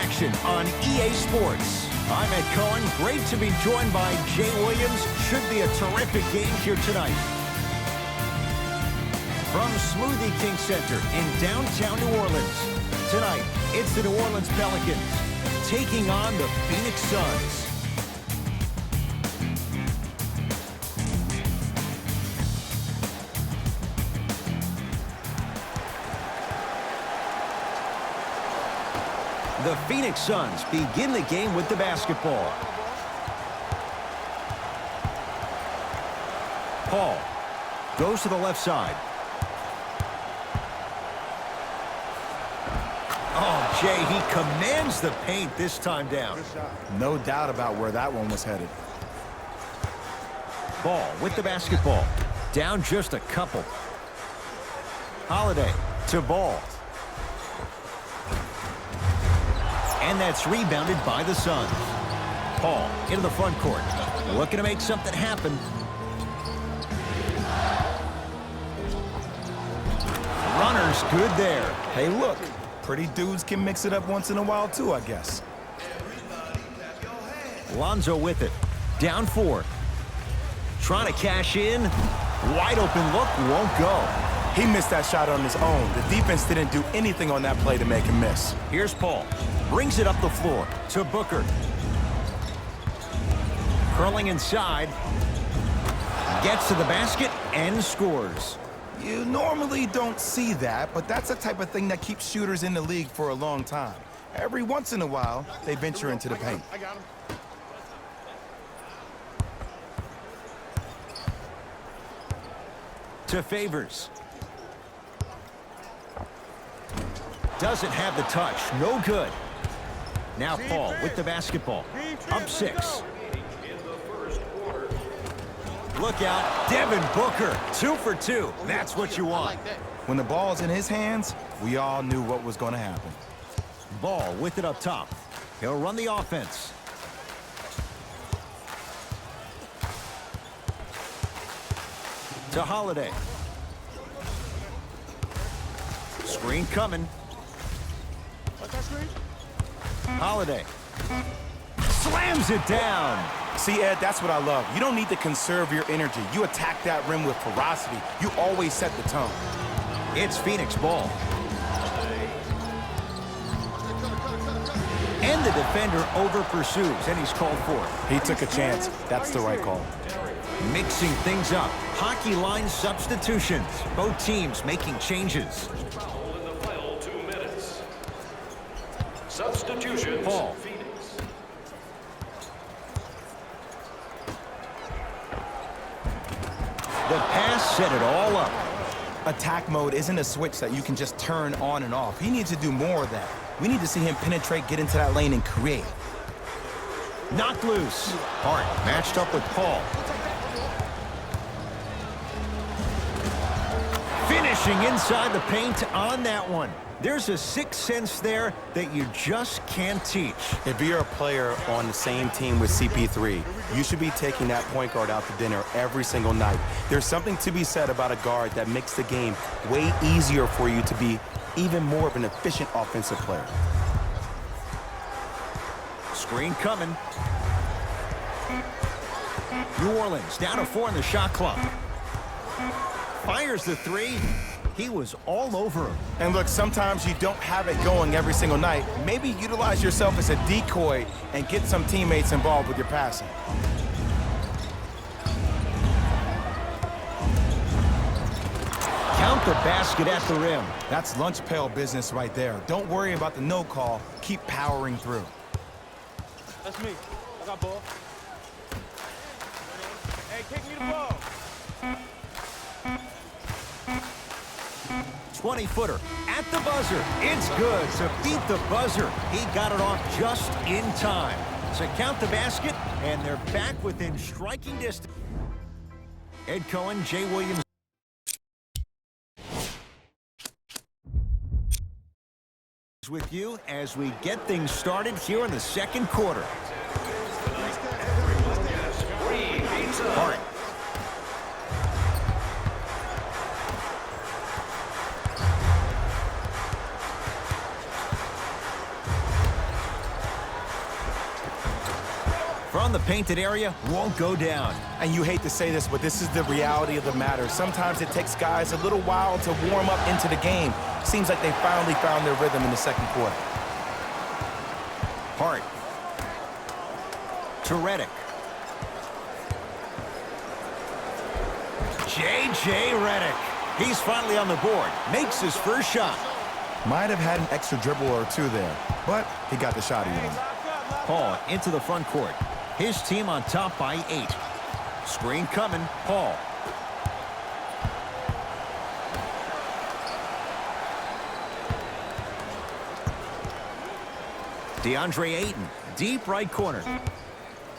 action on EA Sports. I'm Ed Cohen. Great to be joined by Jay Williams. Should be a terrific game here tonight. From Smoothie King Center in downtown New Orleans. Tonight, it's the New Orleans Pelicans taking on the Phoenix Suns. The Phoenix Suns begin the game with the basketball. Paul goes to the left side. Oh, Jay, he commands the paint this time down. No doubt about where that one was headed. Ball with the basketball. Down just a couple. Holiday to Ball. And that's rebounded by the Suns. Paul into the front court. Looking to make something happen. Runner's good there. Hey, look. Pretty dudes can mix it up once in a while, too, I guess. Lonzo with it. Down 4. Trying to cash in. Wide open look. Won't go. He missed that shot on his own. The defense didn't do anything on that play to make him miss. Here's Paul. Brings it up the floor to Booker. Curling inside. Gets to the basket and scores. You normally don't see that, but that's the type of thing that keeps shooters in the league for a long time. Every once in a while, they venture into the paint. To Favors. Doesn't have the touch. No good. Now Paul with the basketball. Up 6. Look out. Devin Booker. 2 for 2. That's what you want. When the ball's in his hands, we all knew what was going to happen. Ball with it up top. He'll run the offense. To Holiday. Screen coming. Holiday. Slams it down. See, Ed, that's what I love. You don't need to conserve your energy. You attack that rim with ferocity. You always set the tone. It's Phoenix ball. And the defender over pursues, and he's called for it. He took a chance. That's the right call. Mixing things up. Hockey line substitutions. Both teams making changes. Substitutions. Paul. Phoenix. The pass set it all up. Attack mode isn't a switch that you can just turn on and off. He needs to do more of that. We need to see him penetrate, get into that lane, and create. Knocked loose. Hart matched up with Paul. Finishing inside the paint on that one. There's a sixth sense there that you just can't teach. If you're a player on the same team with CP3, you should be taking that point guard out to dinner every single night. There's something to be said about a guard that makes the game way easier for you to be even more of an efficient offensive player. Screen coming. New Orleans down to 4 in the shot clock. Fires the 3. He was all over him. And look, sometimes you don't have it going every single night. Maybe utilize yourself as a decoy and get some teammates involved with your passing. Count the basket at the rim. That's lunch pail business right there. Don't worry about the no call. Keep powering through. That's me. I got ball. Hey, kick me the ball. 20-footer at the buzzer. It's good to beat the buzzer. He got it off just in time. So count the basket, and they're back within striking distance. Ed Cohen, Jay Williams. With you as we get things started here in the second quarter. Hart. From the painted area, won't go down. And you hate to say this, but this is the reality of the matter. Sometimes it takes guys a little while to warm up into the game. Seems like they finally found their rhythm in the second quarter. Hart. To Redick. J.J. Redick. He's finally on the board. Makes his first shot. Might have had an extra dribble or two there, but he got the shot even. Paul into the front court. His team on top by 8. Screen coming. Paul. DeAndre Ayton. Deep right corner.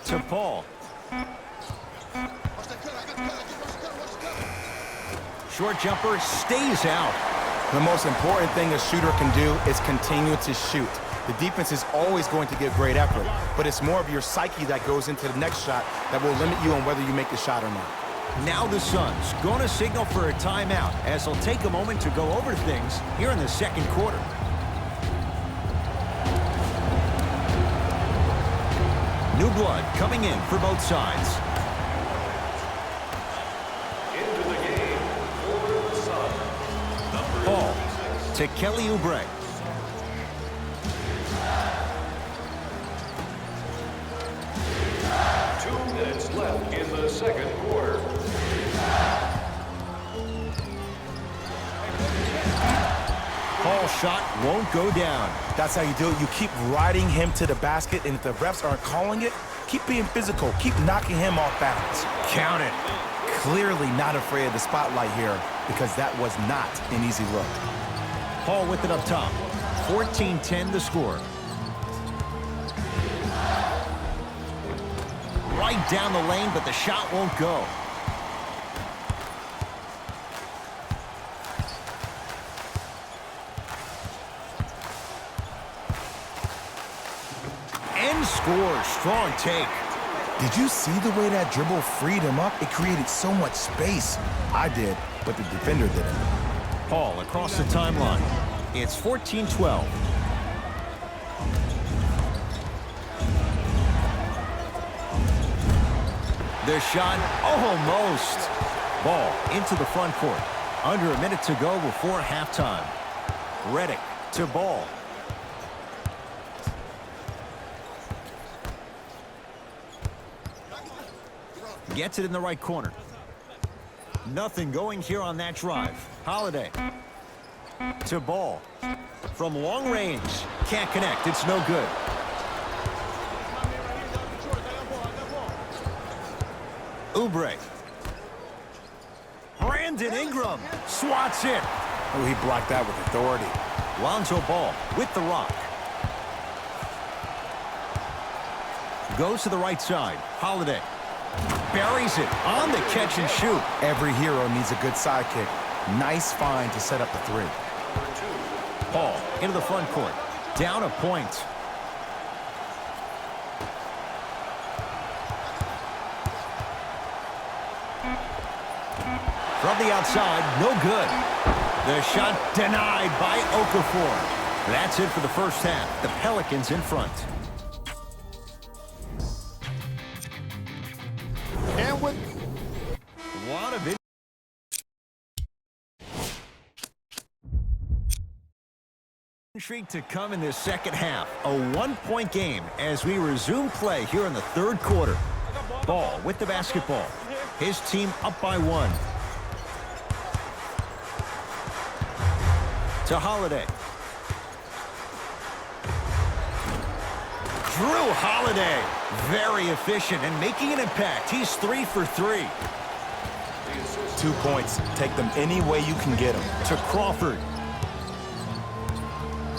To Paul. Short jumper stays out. The most important thing a shooter can do is continue to shoot. The defense is always going to give great effort, but it's more of your psyche that goes into the next shot that will limit you on whether you make the shot or not. Now the Suns going to signal for a timeout as they'll take a moment to go over things here in the second quarter. New blood coming in for both sides. Into the game for the Suns. Paul to Kelly Oubre. 2 minutes left in the second quarter. Paul's shot won't go down. That's how you do it. You keep riding him to the basket, and if the refs aren't calling it, keep being physical. Keep knocking him off balance. Count it. Clearly not afraid of the spotlight here because that was not an easy look. Paul with it up top. 14-10 the score. Right down the lane, but the shot won't go. And scores. Strong take. Did you see the way that dribble freed him up? It created so much space. I did, but the defender didn't. Paul across the timeline. It's 14-12. The shot almost. Ball into the front court. Under a minute to go before halftime. Redick to Ball. Gets it in the right corner. Nothing going here on that drive. Holiday to Ball. From long range. Can't connect. It's no good. Oubre. Brandon Ingram swats it. Oh, he blocked that with authority. Lonzo Ball with the rock. Goes to the right side. Holiday. Buries it on the catch and shoot. Every hero needs a good sidekick. Nice find to set up the three. Paul into the front court. Down a point. From the outside, no good. The shot denied by Okafor. That's it for the first half. The Pelicans in front. And with a lot of streak to come in this second half. A one-point game as we resume play here in the third quarter. Ball with the basketball. His team up by 1. To Holiday. Drew Holiday. Very efficient and making an impact. He's 3 for 3. 2 points. Take them any way you can get them. To Crawford.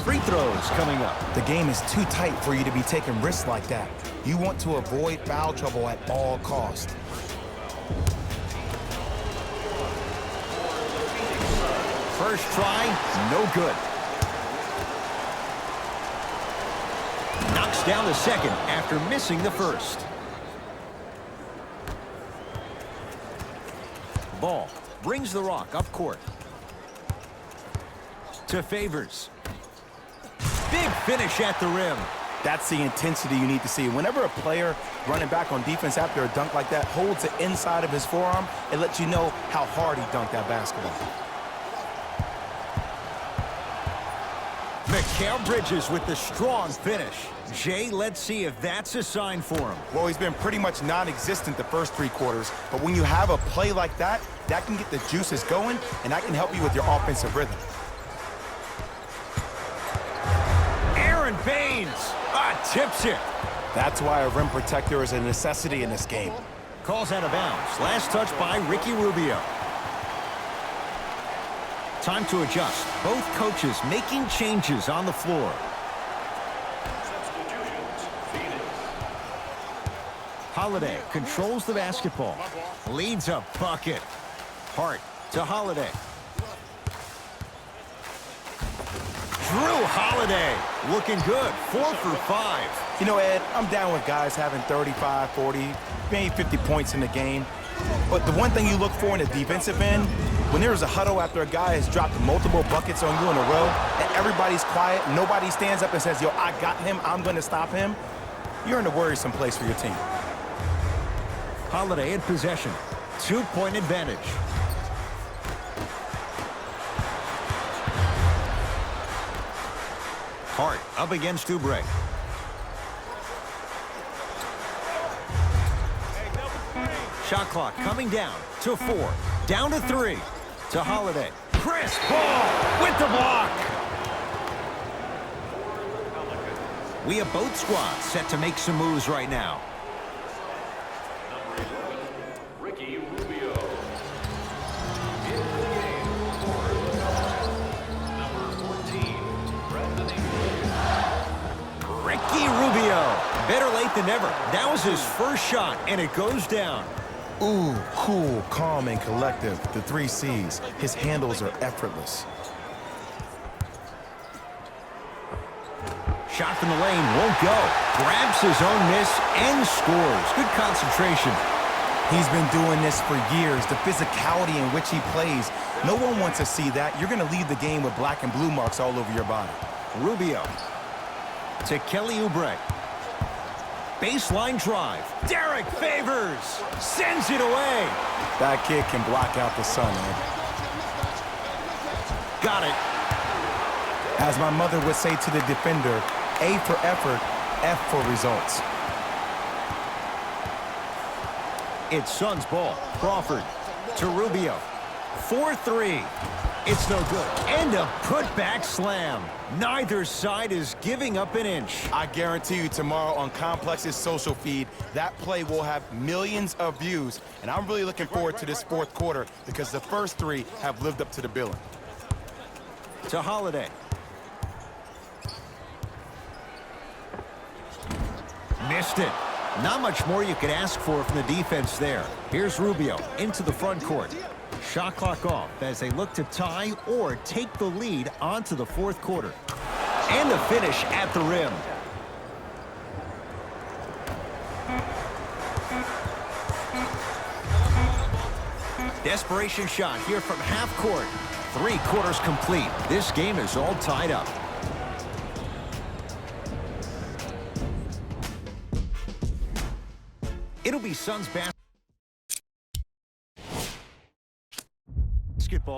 Free throws coming up. The game is too tight for you to be taking risks like that. You want to avoid foul trouble at all costs. First try, no good. Knocks down the second after missing the first. Ball brings the rock up court. To Favors. Big finish at the rim. That's the intensity you need to see. Whenever a player running back on defense after a dunk like that holds the inside of his forearm, it lets you know how hard he dunked that basketball. Mikal Bridges with the strong finish. Jay, let's see if that's a sign for him. Well, he's been pretty much non-existent the first 3 quarters, but when you have a play like that, that can get the juices going, and that can help you with your offensive rhythm. Aaron Baines tips it. That's why a rim protector is a necessity in this game. Calls out of bounds. Last touch by Ricky Rubio. Time to adjust. Both coaches making changes on the floor. Substitutions, Phoenix. Holiday controls the basketball. Leads a bucket. Hart to Holiday. Drew Holiday looking good. 4 for 5. You know, Ed, I'm down with guys having 35, 40, maybe 50 points in the game. But the one thing you look for in a defensive end, when there's a huddle after a guy has dropped multiple buckets on you in a row, and everybody's quiet, nobody stands up and says, yo, I got him, I'm going to stop him, you're in a worrisome place for your team. Holiday in possession. 2-point advantage. Hart up against Oubre. Shot clock coming down to 4. Down to 3. To Holiday. Chris Paul with the block. We have both squads set to make some moves right now. Number 11, Ricky Rubio. Into the game for the Pelicans. Number 14, Brandon Ingram. Ricky Rubio. Better late than never. That was his first shot, and it goes down. Ooh, cool, calm, and collective. The 3 C's. His handles are effortless. Shot from the lane won't go. Grabs his own miss and scores. Good concentration. He's been doing this for years. The physicality in which he plays. No one wants to see that. You're going to leave the game with black and blue marks all over your body. Rubio to Kelly Oubre. Baseline drive. Derek Favors sends it away. That kid can block out the sun, man. Got it. As my mother would say to the defender, A for effort, F for results. It's Suns ball. Crawford to Rubio. 4-3. It's no good. And a putback slam. Neither side is giving up an inch. I guarantee you tomorrow on Complex's social feed, that play will have millions of views. And I'm really looking forward to this 4th quarter because the first 3 have lived up to the billing. To Holiday. Missed it. Not much more you could ask for from the defense there. Here's Rubio into the front court. Shot clock off as they look to tie or take the lead onto the 4th quarter. And the finish at the rim. Desperation shot here from half court. 3 quarters complete. This game is all tied up. It'll be Suns basketball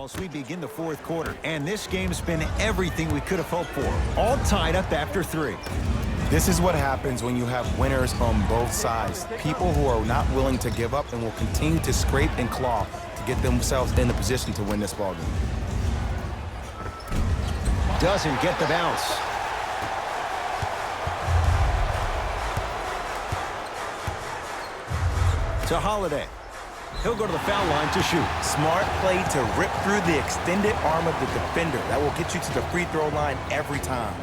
as we begin the 4th quarter. And this game's been everything we could have hoped for. All tied up after 3. This is what happens when you have winners on both sides. People who are not willing to give up and will continue to scrape and claw to get themselves in the position to win this ballgame. Doesn't get the bounce. To Holiday. He'll go to the foul line to shoot. Smart play to rip through the extended arm of the defender. That will get you to the free throw line every time.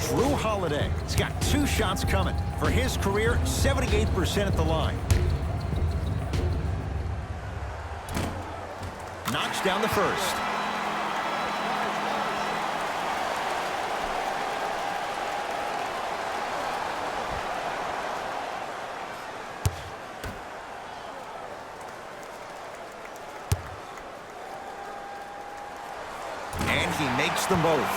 Drew Holiday. He's got 2 shots coming. For his career, 78% at the line. Knocks down the first. And he makes them both.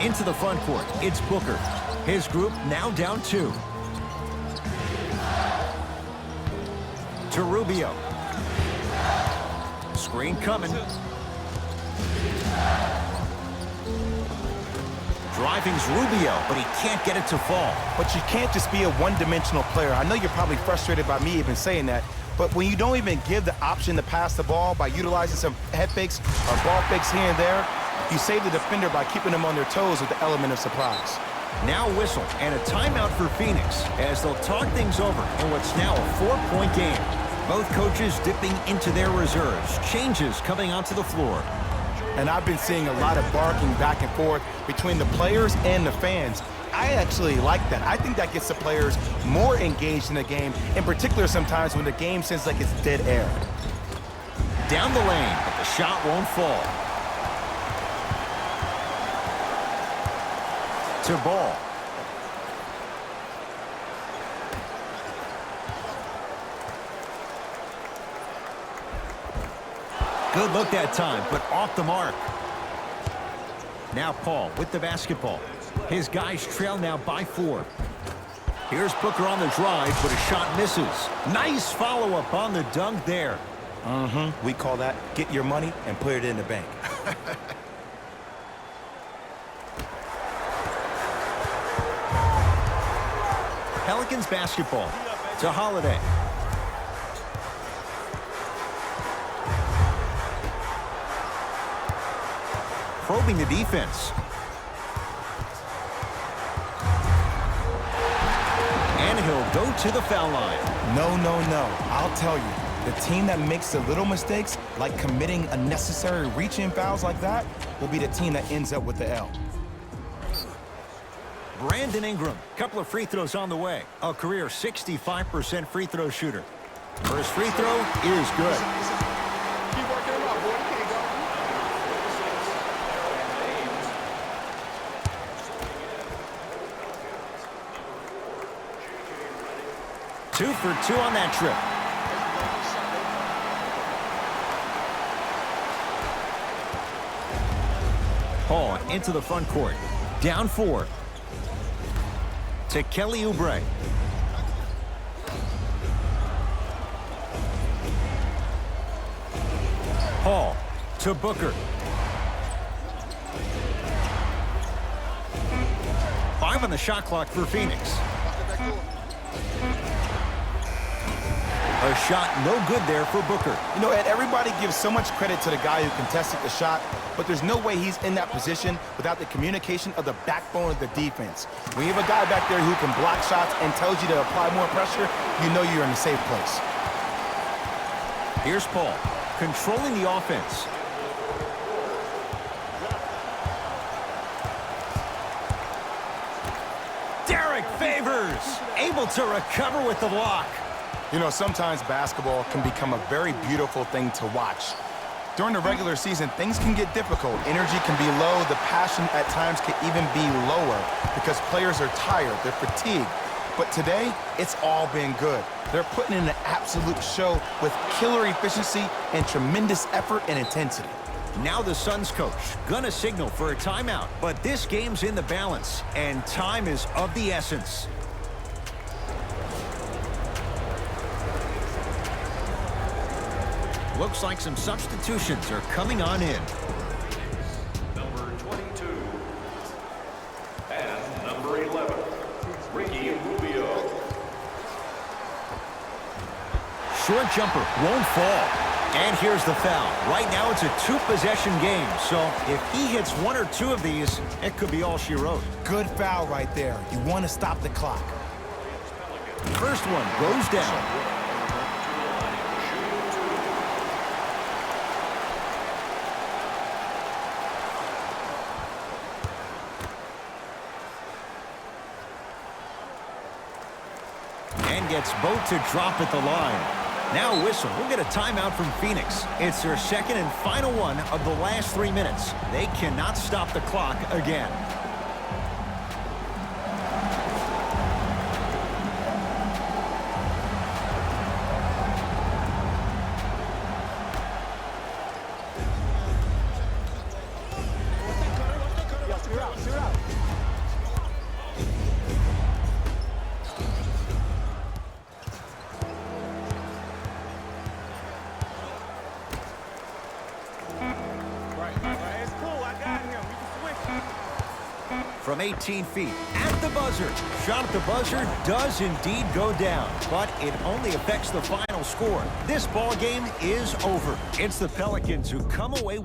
Into the front court, it's Booker. His group now down 2. To Rubio. Screen coming. Driving's Rubio, but he can't get it to fall. But you can't just be a one-dimensional player. I know you're probably frustrated by me even saying that, but when you don't even give the option to pass the ball by utilizing some head fakes or ball fakes here and there, you save the defender by keeping them on their toes with the element of surprise. Now whistle and a timeout for Phoenix as they'll talk things over in what's now a 4-point game. Both coaches dipping into their reserves. Changes coming onto the floor. And I've been seeing a lot of barking back and forth between the players and the fans. I actually like that. I think that gets the players more engaged in the game, in particular sometimes when the game seems like it's dead air. Down the lane, but the shot won't fall. To Ball. Good look that time, but off the mark. Now Paul with the basketball. His guys trail now by 4. Here's Booker on the drive, but a shot misses. Nice follow-up on the dunk there. We call that get your money and put it in the bank. Pelicans basketball to Holiday. Probing the defense. And he'll go to the foul line. No. I'll tell you, the team that makes the little mistakes, like committing unnecessary reach-in fouls like that, will be the team that ends up with the L. Brandon Ingram, couple of free throws on the way. A career 65% free throw shooter. First free throw is good. Keep working him out, boy. You can't go. 2 for 2 on that trip. Paul into the front court. Down 4. To Kelly Oubre. Paul to Booker. 5 on the shot clock for Phoenix. A shot no good there for Booker. You know, Ed, everybody gives so much credit to the guy who contested the shot, but there's no way he's in that position without the communication of the backbone of the defense. When you have a guy back there who can block shots and tells you to apply more pressure, you know you're in a safe place. Here's Paul, controlling the offense. Derek Favors, able to recover with the block. You know, sometimes basketball can become a very beautiful thing to watch. During the regular season, things can get difficult. Energy can be low. The passion at times can even be lower because players are tired. They're fatigued. But today, it's all been good. They're putting in an absolute show with killer efficiency and tremendous effort and intensity. Now the Suns coach gonna signal for a timeout, but this game's in the balance, and time is of the essence. Looks like some substitutions are coming on in. Number 22. And number 11, Ricky Rubio. Short jumper won't fall. And here's the foul. Right now it's a 2-possession game, so if he hits 1 or 2 of these, it could be all she wrote. Good foul right there. You want to stop the clock. First one goes down. And gets both to drop at the line. Now a whistle. We'll get a timeout from Phoenix. It's their second and final one of the last 3 minutes. They cannot stop the clock again. Yo, see her out. from 18 feet. At the buzzer. Shot at the buzzer does indeed go down, but it only affects the final score. This ball game is over. It's the Pelicans who come away with